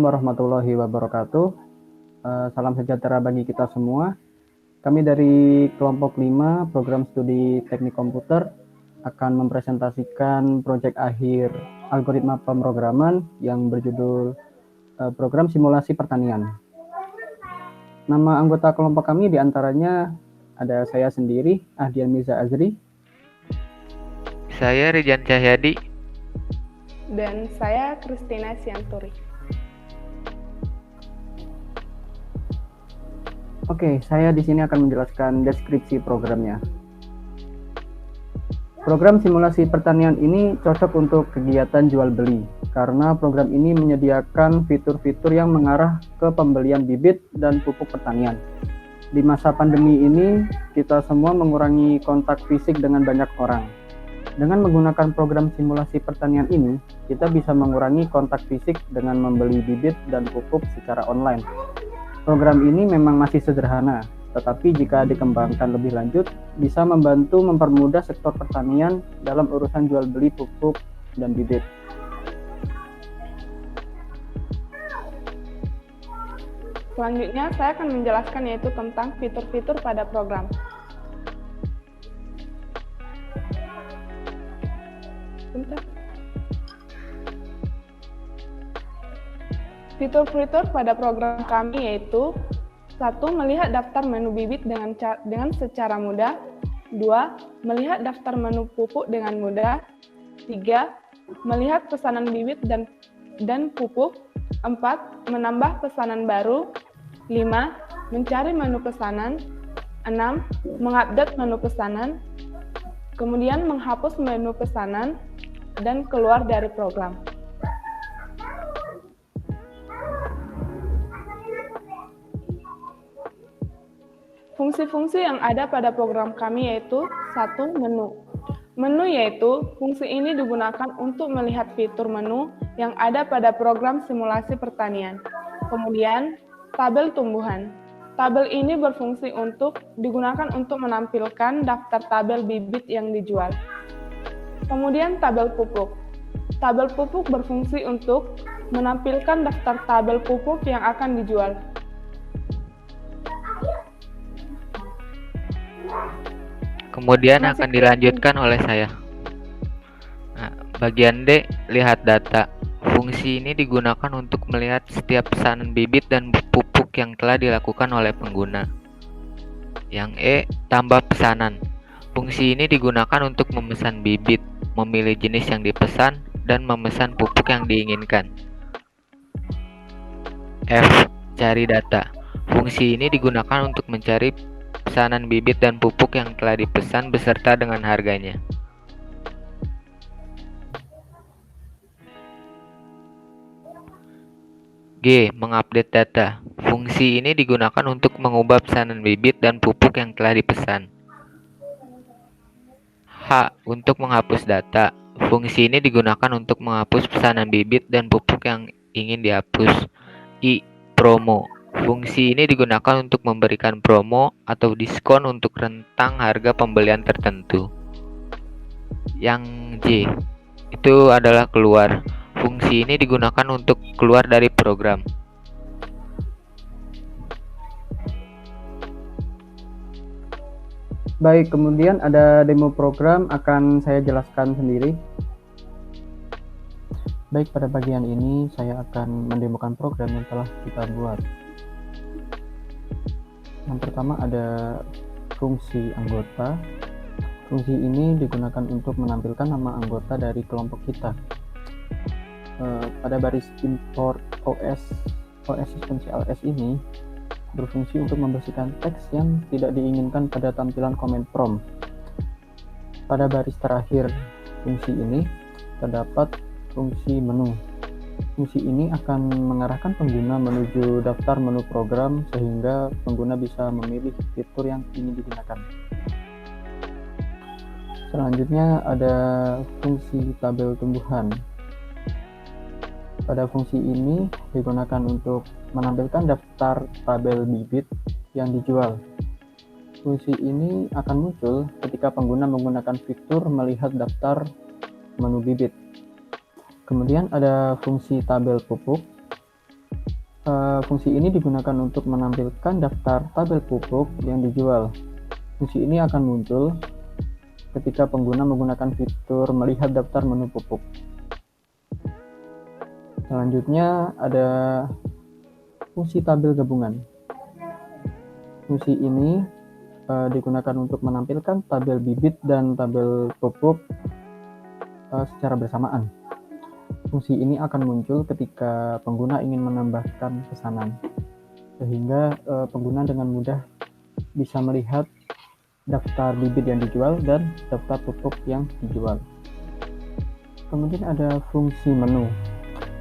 warahmatullahi wabarakatuh. Salam sejahtera bagi kita semua. Kami dari kelompok 5 program studi teknik komputer akan mempresentasikan proyek akhir algoritma pemrograman yang berjudul program simulasi pertanian. Nama anggota kelompok kami diantaranya ada saya sendiri, Ahdian Mirza Azri. Saya Rijan Cahyadi. Dan saya Kristina Sianturi. Oke, saya di sini akan menjelaskan deskripsi programnya. Program simulasi pertanian ini cocok untuk kegiatan jual beli karena program ini menyediakan fitur-fitur yang mengarah ke pembelian bibit dan pupuk pertanian. Di masa pandemi ini, kita semua mengurangi kontak fisik dengan banyak orang. Dengan menggunakan program simulasi pertanian ini, kita bisa mengurangi kontak fisik dengan membeli bibit dan pupuk secara online. Program ini memang masih sederhana, tetapi jika dikembangkan lebih lanjut, bisa membantu mempermudah sektor pertanian dalam urusan jual beli pupuk dan bibit. Selanjutnya, saya akan menjelaskan yaitu tentang fitur-fitur pada program. Fitur-fitur pada program kami yaitu 1. Melihat daftar menu bibit dengan secara mudah. 2. Melihat daftar menu pupuk dengan mudah. 3. Melihat pesanan bibit dan pupuk. 4. Menambah pesanan baru. 5. Mencari menu pesanan. 6. Mengupdate menu pesanan. Kemudian menghapus menu pesanan dan keluar dari program. Fungsi-fungsi yang ada pada program kami yaitu 1. Menu. Menu yaitu fungsi ini digunakan untuk melihat fitur menu yang ada pada program simulasi pertanian. Kemudian, tabel tumbuhan. Tabel ini berfungsi digunakan untuk menampilkan daftar tabel bibit yang dijual. Kemudian, tabel pupuk. Tabel pupuk berfungsi untuk menampilkan daftar tabel pupuk yang akan dijual. Kemudian akan dilanjutkan oleh saya. Bagian D, lihat data. Fungsi ini digunakan untuk melihat setiap pesanan bibit dan pupuk yang telah dilakukan oleh pengguna. Yang E, tambah pesanan. Fungsi ini digunakan untuk memesan bibit, memilih jenis yang dipesan, dan memesan pupuk yang diinginkan. F, cari data. Fungsi ini digunakan untuk mencari pesanan bibit dan pupuk yang telah dipesan beserta dengan harganya. G. Mengupdate data. Fungsi ini digunakan untuk mengubah pesanan bibit dan pupuk yang telah dipesan. H. Untuk menghapus data. Fungsi ini digunakan untuk menghapus pesanan bibit dan pupuk yang ingin dihapus. I. Promo. Fungsi ini digunakan untuk memberikan promo atau diskon untuk rentang harga pembelian tertentu. Yang J, itu adalah keluar. Fungsi ini digunakan untuk keluar dari program. Baik, kemudian ada demo program akan saya jelaskan sendiri. Baik, pada bagian ini saya akan mendemokan program yang telah kita buat. Yang pertama ada fungsi anggota. Fungsi ini digunakan untuk menampilkan nama anggota dari kelompok kita. Pada baris import OS sistem CLS ini berfungsi untuk membersihkan teks yang tidak diinginkan pada tampilan command prompt. Pada baris terakhir fungsi ini terdapat fungsi menu. Fungsi ini akan mengarahkan pengguna menuju daftar menu program sehingga pengguna bisa memilih fitur yang ingin digunakan. Selanjutnya ada fungsi tabel tumbuhan. Pada fungsi ini digunakan untuk menampilkan daftar tabel bibit yang dijual. Fungsi ini akan muncul ketika pengguna menggunakan fitur melihat daftar menu bibit. Kemudian ada fungsi tabel pupuk. Fungsi ini digunakan untuk menampilkan daftar tabel pupuk yang dijual. Fungsi ini akan muncul ketika pengguna menggunakan fitur melihat daftar menu pupuk. Selanjutnya ada fungsi tabel gabungan. Fungsi ini digunakan untuk menampilkan tabel bibit dan tabel pupuk secara bersamaan. Fungsi ini akan muncul ketika pengguna ingin menambahkan pesanan, sehingga pengguna dengan mudah bisa melihat daftar bibit yang dijual dan daftar pupuk yang dijual. Kemudian ada fungsi menu.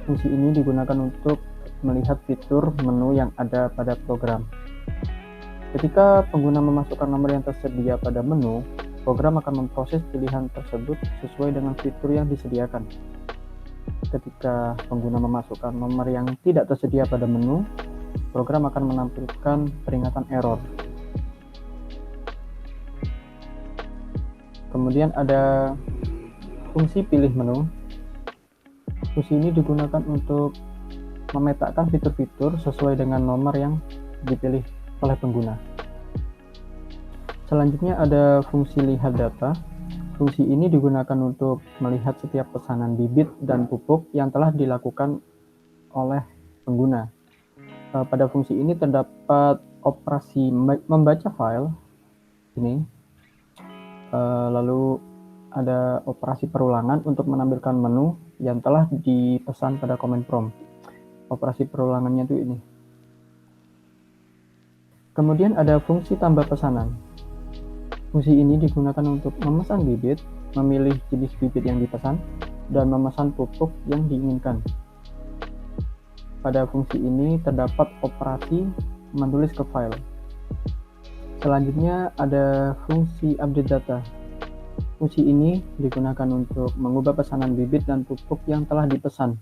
Fungsi ini digunakan untuk melihat fitur menu yang ada pada program. Ketika pengguna memasukkan nomor yang tersedia pada menu, program akan memproses pilihan tersebut sesuai dengan fitur yang disediakan. Ketika pengguna memasukkan nomor yang tidak tersedia pada menu, program akan menampilkan peringatan error. Kemudian ada fungsi pilih menu. Fungsi ini digunakan untuk memetakan fitur-fitur sesuai dengan nomor yang dipilih oleh pengguna. Selanjutnya ada fungsi lihat data. Fungsi ini digunakan untuk melihat setiap pesanan bibit dan pupuk yang telah dilakukan oleh pengguna. Pada fungsi ini terdapat operasi membaca file ini, lalu ada operasi perulangan untuk menampilkan menu yang telah dipesan pada command prompt. Operasi perulangannya itu ini. Kemudian ada fungsi tambah pesanan. Fungsi ini digunakan untuk memesan bibit, memilih jenis bibit yang dipesan, dan memesan pupuk yang diinginkan. Pada fungsi ini terdapat operasi menulis ke file. Selanjutnya ada fungsi update data. Fungsi ini digunakan untuk mengubah pesanan bibit dan pupuk yang telah dipesan.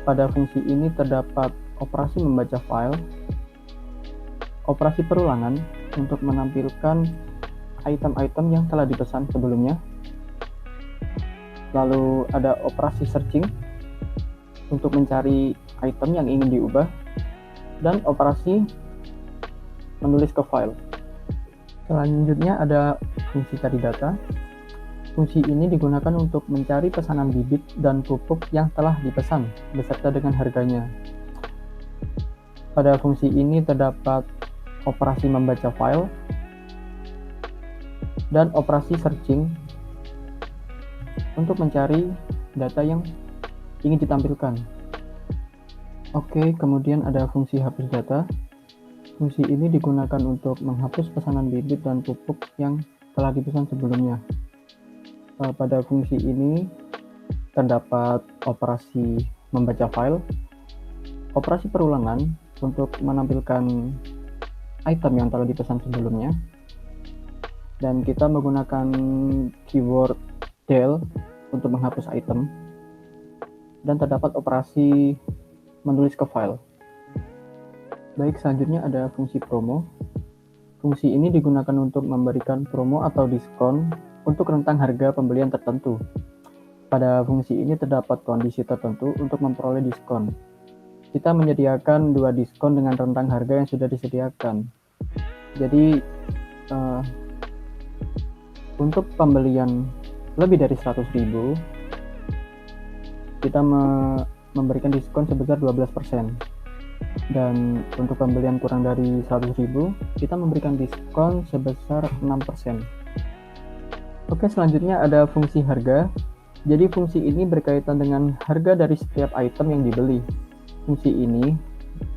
Pada fungsi ini terdapat operasi membaca file, operasi perulangan untuk menampilkan item-item yang telah dipesan sebelumnya. Lalu ada operasi searching untuk mencari item yang ingin diubah, dan operasi menulis ke file. Selanjutnya ada fungsi cari data. Fungsi ini digunakan untuk mencari pesanan bibit dan pupuk yang telah dipesan beserta dengan harganya. Pada fungsi ini terdapat operasi membaca file dan operasi searching untuk mencari data yang ingin ditampilkan. Oke, kemudian ada fungsi hapus data. Fungsi ini digunakan untuk menghapus pesanan bibit dan pupuk yang telah dipesan sebelumnya. Pada fungsi ini terdapat operasi membaca file, operasi perulangan untuk menampilkan item yang telah dipesan sebelumnya, dan kita menggunakan keyword del untuk menghapus item, dan terdapat operasi menulis ke file. Baik, selanjutnya ada fungsi promo. Fungsi ini digunakan untuk memberikan promo atau diskon untuk rentang harga pembelian tertentu. Pada fungsi ini terdapat kondisi tertentu untuk memperoleh diskon. Kita menyediakan 2 diskon dengan rentang harga yang sudah disediakan. Jadi untuk pembelian lebih dari 100.000, kita memberikan diskon sebesar 12%. Dan untuk pembelian kurang dari 100.000, kita memberikan diskon sebesar 6%. Oke, selanjutnya ada fungsi harga. Jadi fungsi ini berkaitan dengan harga dari setiap item yang dibeli. Fungsi ini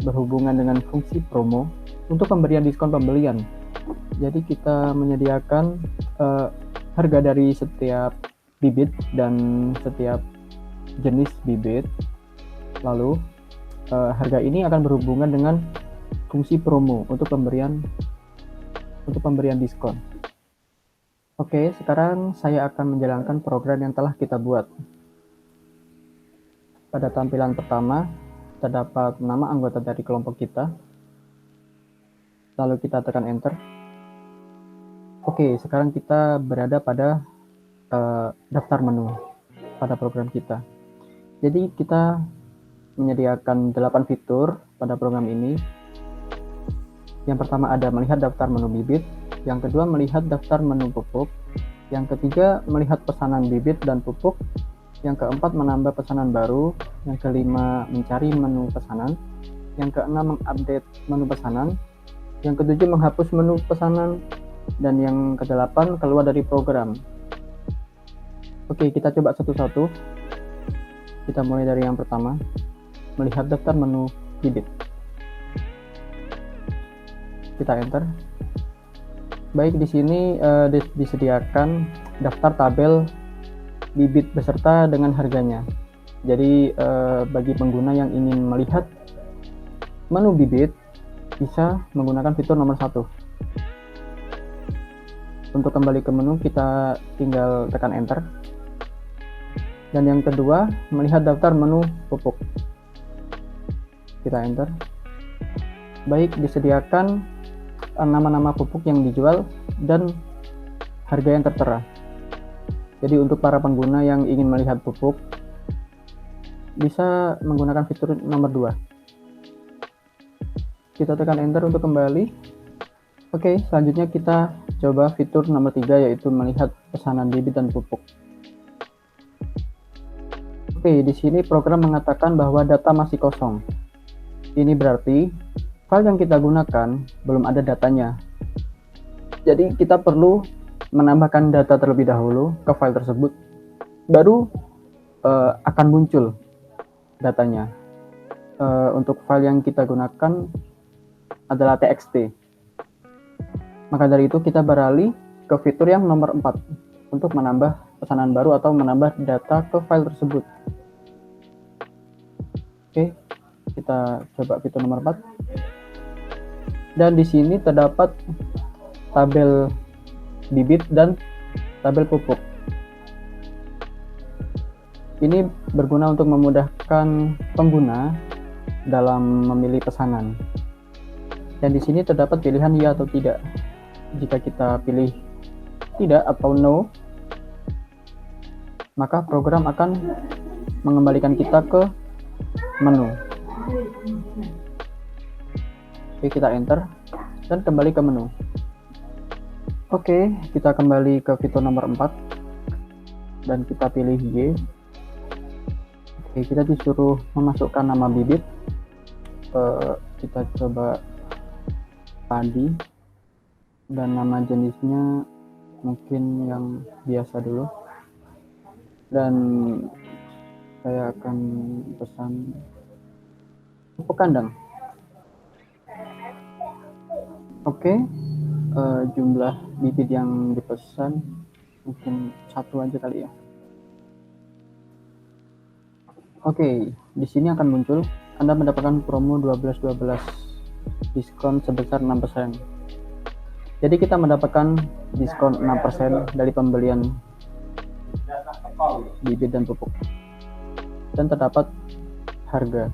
berhubungan dengan fungsi promo untuk pemberian diskon pembelian. Jadi kita menyediakan harga dari setiap bibit dan setiap jenis bibit. Lalu harga ini akan berhubungan dengan fungsi promo untuk pemberian diskon. Oke, sekarang saya akan menjalankan program yang telah kita buat. Pada tampilan pertama, terdapat nama anggota dari kelompok kita. Lalu kita tekan enter. Oke, sekarang kita berada pada daftar menu pada program kita. Jadi kita menyediakan 8 fitur pada program ini. Yang pertama ada melihat daftar menu bibit, yang kedua melihat daftar menu pupuk, yang ketiga melihat pesanan bibit dan pupuk, yang keempat menambah pesanan baru, yang kelima mencari menu pesanan, yang keenam mengupdate menu pesanan, yang ketujuh menghapus menu pesanan, dan yang kedelapan keluar dari program. Oke, kita coba satu-satu. Kita mulai dari yang pertama, melihat daftar menu bibit. Kita enter. Baik, di sini disediakan daftar tabel bibit beserta dengan harganya. Jadi bagi pengguna yang ingin melihat menu bibit bisa menggunakan fitur nomor 1. Untuk kembali ke menu kita tinggal tekan enter. Dan yang kedua melihat daftar menu pupuk. Kita enter. Baik, disediakan nama-nama pupuk yang dijual dan harga yang tertera. Jadi untuk para pengguna yang ingin melihat pupuk bisa menggunakan fitur nomor 2. Kita tekan enter untuk kembali. Oke, selanjutnya kita coba fitur nomor 3, yaitu melihat pesanan bibit dan pupuk. Oke, di sini program mengatakan bahwa data masih kosong. Ini berarti file yang kita gunakan belum ada datanya. Jadi kita perlu menambahkan data terlebih dahulu ke file tersebut, baru akan muncul datanya. Untuk file yang kita gunakan adalah txt. Maka dari itu kita beralih ke fitur yang nomor 4 untuk menambah pesanan baru atau menambah data ke file tersebut. Oke, kita coba fitur nomor 4. Dan di sini terdapat tabel bibit dan tabel pupuk. Ini berguna untuk memudahkan pengguna dalam memilih pesanan. Dan di sini terdapat pilihan ya atau tidak. Jika kita pilih tidak atau no, maka program akan mengembalikan kita ke menu. Oke, kita enter dan kembali ke menu. Oke, kita kembali ke fitur nomor 4 dan kita pilih Y. Oke, kita disuruh memasukkan nama bibit. Kita coba padi dan nama jenisnya mungkin yang biasa dulu, dan saya akan pesan pupuk kandang. Oke, jumlah bibit yang dipesan mungkin 1 aja kali ya. Oke, di sini akan muncul Anda mendapatkan promo 12/12 diskon sebesar 6%. Jadi kita mendapatkan diskon 6% dari pembelian bibit dan pupuk. Dan terdapat harga.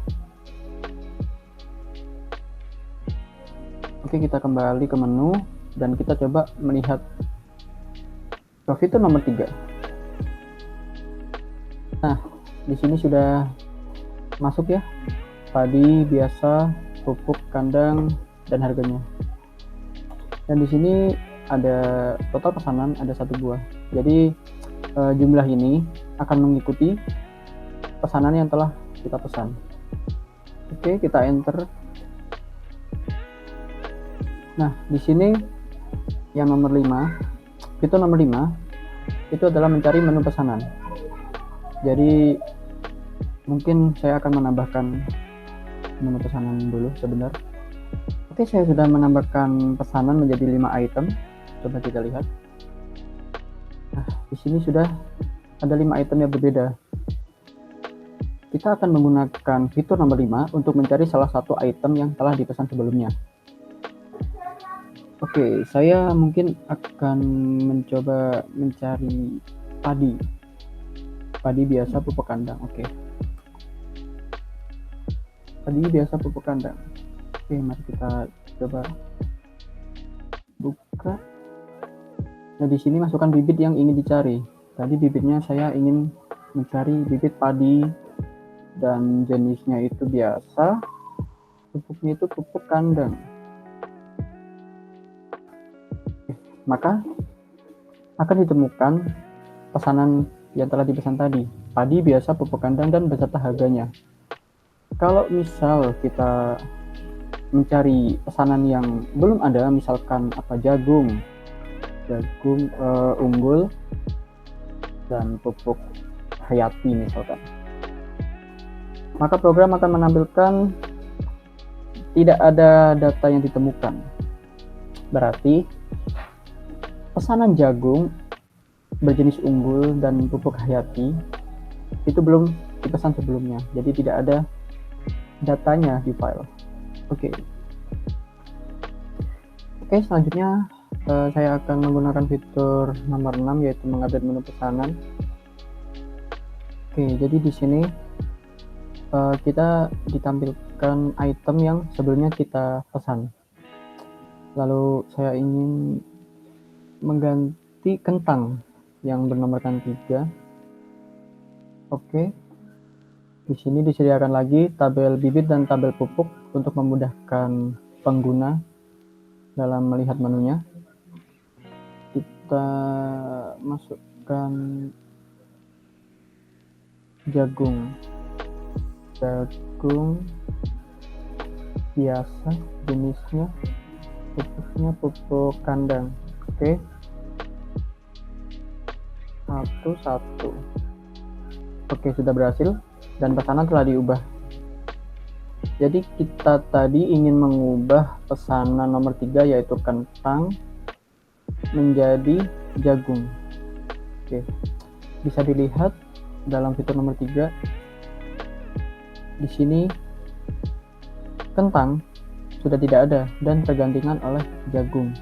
Oke, kita kembali ke menu dan kita coba melihat ke fitur nomor 3. Nah, di sini sudah masuk ya, padi biasa, pupuk kandang, dan harganya. Dan di sini ada total pesanan, ada 1 buah. Jadi jumlah ini akan mengikuti pesanan yang telah kita pesan. Oke, kita enter. Nah, di sini yang nomor 5, fitur nomor 5 itu adalah mencari menu pesanan. Jadi mungkin saya akan menambahkan menu pesanan dulu sebentar. Oke, saya sudah menambahkan pesanan menjadi 5 item. Coba kita lihat. Nah, di sini sudah ada 5 item yang berbeda. Kita akan menggunakan fitur nomor 5 untuk mencari salah satu item yang telah dipesan sebelumnya. Oke, saya mungkin akan mencoba mencari padi. Padi biasa, pupuk kandang. Oke. Padi biasa, pupuk kandang. Oke, mari kita coba buka. Nah, di sini masukkan bibit yang ingin dicari. Tadi bibitnya saya ingin mencari bibit padi dan jenisnya itu biasa. Pupuknya itu pupuk kandang. Maka akan ditemukan pesanan yang telah dipesan tadi. Padi biasa, pupuk kandang, dan beserta harganya. Kalau misal kita mencari pesanan yang belum ada, misalkan jagung unggul dan pupuk hayati misalkan, maka program akan menampilkan tidak ada data yang ditemukan. Berarti pesanan jagung berjenis unggul dan pupuk hayati itu belum dipesan sebelumnya, jadi tidak ada datanya di file. Oke, selanjutnya saya akan menggunakan fitur nomor 6, yaitu mengupdate menu pesanan. Oke, jadi di sini kita ditampilkan item yang sebelumnya kita pesan. Lalu saya ingin mengganti kentang yang bernomorkan 3. Oke. Di sini disediakan lagi tabel bibit dan tabel pupuk untuk memudahkan pengguna dalam melihat menunya. Kita masukkan jagung biasa, jenisnya pupuknya pupuk kandang. Oke. Satu. Oke, sudah berhasil dan pesanan telah diubah. Jadi kita tadi ingin mengubah pesanan nomor 3, yaitu kentang, menjadi jagung. Oke, bisa dilihat dalam fitur nomor 3. Di sini kentang sudah tidak ada dan tergantikan oleh jagung.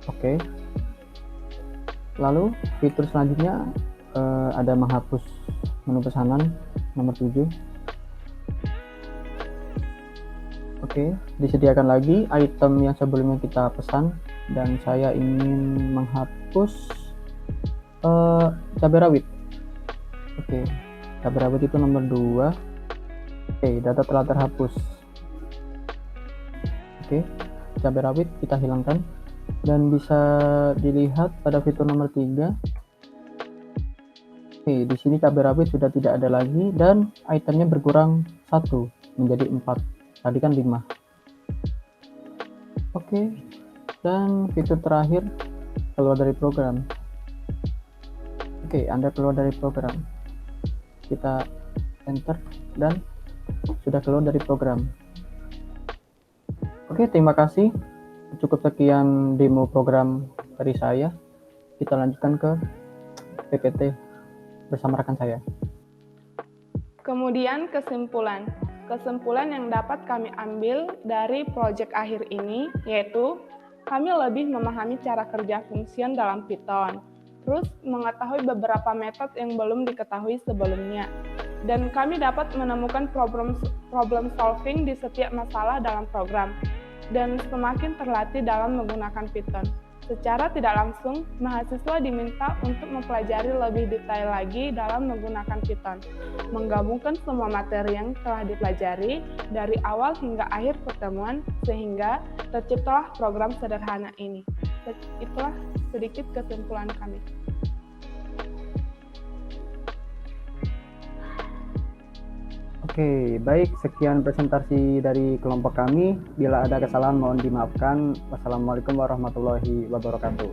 Oke. Lalu fitur selanjutnya ada menghapus menu pesanan nomor 7. Oke, disediakan lagi item yang sebelumnya kita pesan, dan saya ingin menghapus cabai rawit. Oke, cabai rawit itu nomor 2. Oke, data telah terhapus. Oke, cabai rawit kita hilangkan dan bisa dilihat pada fitur nomor 3. Oke, di sini cabai rawit sudah tidak ada lagi dan itemnya berkurang 1 menjadi 4. Tadi kan 5. Oke, dan fitur terakhir, keluar dari program. Oke, Anda keluar dari program. Kita enter dan sudah keluar dari program. Oke, terima kasih. Cukup sekian demo program dari saya. Kita lanjutkan ke PPT bersama rekan saya. Kemudian kesimpulan. Kesimpulan yang dapat kami ambil dari proyek akhir ini yaitu kami lebih memahami cara kerja function dalam Python, terus mengetahui beberapa metode yang belum diketahui sebelumnya, dan kami dapat menemukan problem solving di setiap masalah dalam program, dan semakin terlatih dalam menggunakan Python. Secara tidak langsung, mahasiswa diminta untuk mempelajari lebih detail lagi dalam menggunakan Python, menggabungkan semua materi yang telah dipelajari dari awal hingga akhir pertemuan, sehingga terciptalah program sederhana ini. Itulah sedikit kesimpulan kami. Oke, baik, sekian presentasi dari kelompok kami. Bila ada kesalahan mohon dimaafkan. Wassalamualaikum warahmatullahi wabarakatuh.